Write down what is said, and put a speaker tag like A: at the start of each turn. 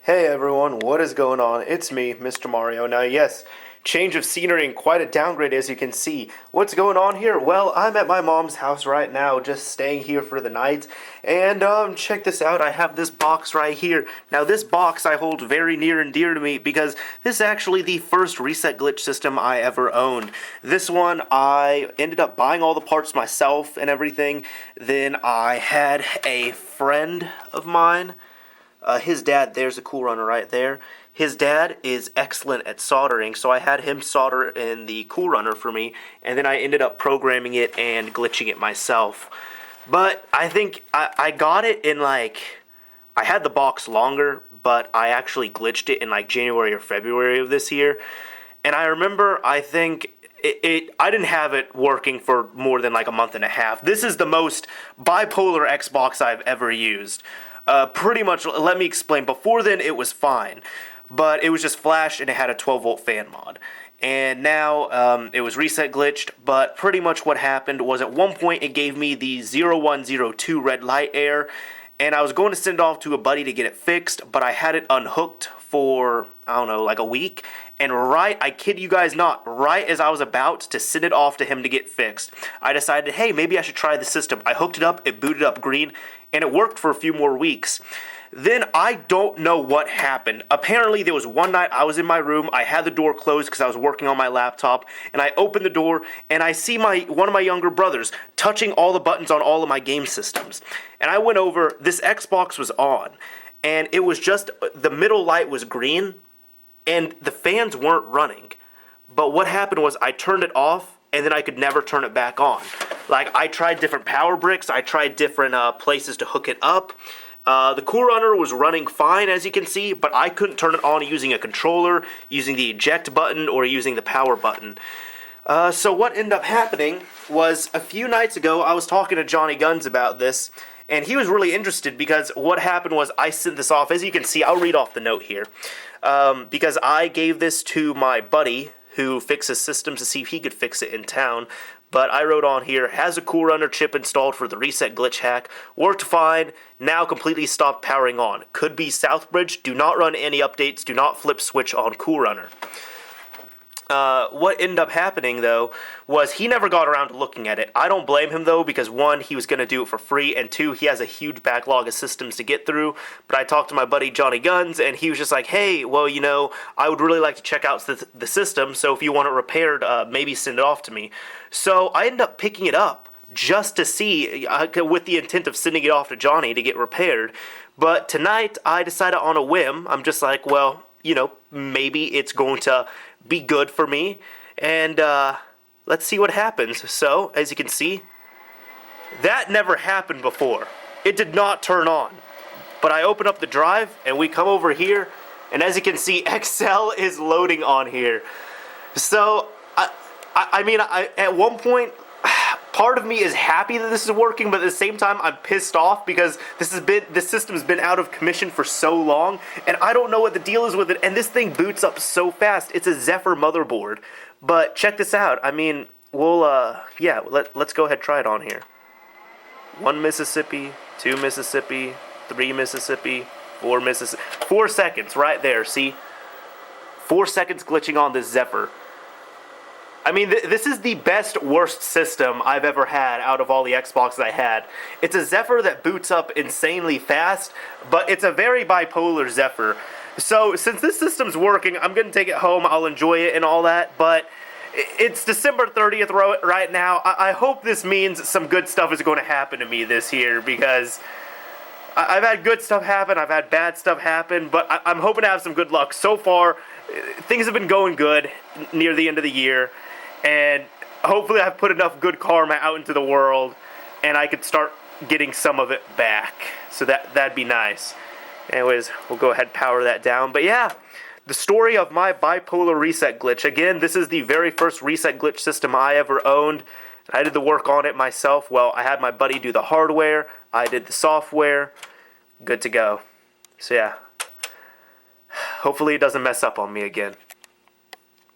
A: Hey everyone, what is going on? It's me, Mr. Mario. Now, yes, change of scenery and quite a downgrade as you can see. What's going on here? Well, I'm at my mom's house right now, just staying here for the night. And check this out, I have this box right here. Now, this box I hold very near and dear to me because this is actually the first reset glitch system I ever owned. This one, I ended up buying all the parts myself and everything. Then I had a friend of mine. His dad, there's a Cool Runner right there. His dad is excellent at soldering, so I had him solder in the Cool Runner for me, and then I ended up programming it and glitching it myself. But I think I got it in I had the box longer, but I actually glitched it in January or February of this year. And I remember, I think I didn't have it working for more than a month and a half. This is the most bipolar Xbox I've ever used. Pretty much, let me explain. Before then, it was fine, but it was just flash and it had a 12-volt fan mod. And now it was reset glitched, but pretty much what happened was at one point it gave me the 0102 red light error, and I was going to send it off to a buddy to get it fixed, but I had it unhooked for, I don't know, a week. And I kid you guys not, right as I was about to send it off to him to get fixed, I decided, hey, maybe I should try the system. I hooked it up, it booted up green, and it worked for a few more weeks. Then I don't know what happened. Apparently there was one night I was in my room, I had the door closed because I was working on my laptop, and I opened the door and I see one of my younger brothers touching all the buttons on all of my game systems. And I went over, this Xbox was on, and it was just, the middle light was green, and the fans weren't running. But what happened was I turned it off, and then I could never turn it back on. I tried different power bricks, I tried different places to hook it up. The Cool Runner was running fine, as you can see, but I couldn't turn it on using a controller, using the eject button, or using the power button. So what ended up happening was, a few nights ago, I was talking to Johnny Guns about this, and he was really interested because what happened was I sent this off. As you can see, I'll read off the note here. Because I gave this to my buddy who fixes systems to see if he could fix it in town. But I wrote on here, has a Cool Runner chip installed for the reset glitch hack. Worked fine. Now completely stopped powering on. Could be Southbridge. Do not run any updates. Do not flip switch on Cool Runner. What ended up happening, though, was he never got around to looking at it. I don't blame him, though, because one, he was going to do it for free, and two, he has a huge backlog of systems to get through. But I talked to my buddy Johnny Guns, and he was just like, hey, well, I would really like to check out the system, so if you want it repaired, maybe send it off to me. So I ended up picking it up just to see, with the intent of sending it off to Johnny to get repaired. But tonight, I decided on a whim, I'm just like, well, maybe it's going to be good for me, and let's see what happens. So, as you can see, that never happened before. It did not turn on. But I open up the drive, and we come over here, and as you can see, Excel is loading on here. So, I mean, at one point, part of me is happy that this is working, but at the same time, I'm pissed off because this system's been out of commission for so long, and I don't know what the deal is with it, and this thing boots up so fast. It's a Zephyr motherboard. But check this out. I mean, let's go ahead and try it on here. 1 Mississippi, 2 Mississippi, 3 Mississippi, 4 Mississippi. 4 seconds right there, see? 4 seconds glitching on this Zephyr. I mean, this is the best, worst system I've ever had out of all the Xboxes I had. It's a Zephyr that boots up insanely fast, but it's a very bipolar Zephyr. So, since this system's working, I'm going to take it home, I'll enjoy it and all that, but it's December 30th right now. I hope this means some good stuff is going to happen to me this year, because I've had good stuff happen, I've had bad stuff happen, but I'm hoping to have some good luck. So far, things have been going good near the end of the year. And hopefully I've put enough good karma out into the world, and I could start getting some of it back. So that'd be nice. Anyways, we'll go ahead and power that down. But yeah, the story of my bipolar reset glitch. Again, this is the very first reset glitch system I ever owned. I did the work on it myself. Well, I had my buddy do the hardware. I did the software. Good to go. So yeah, hopefully it doesn't mess up on me again.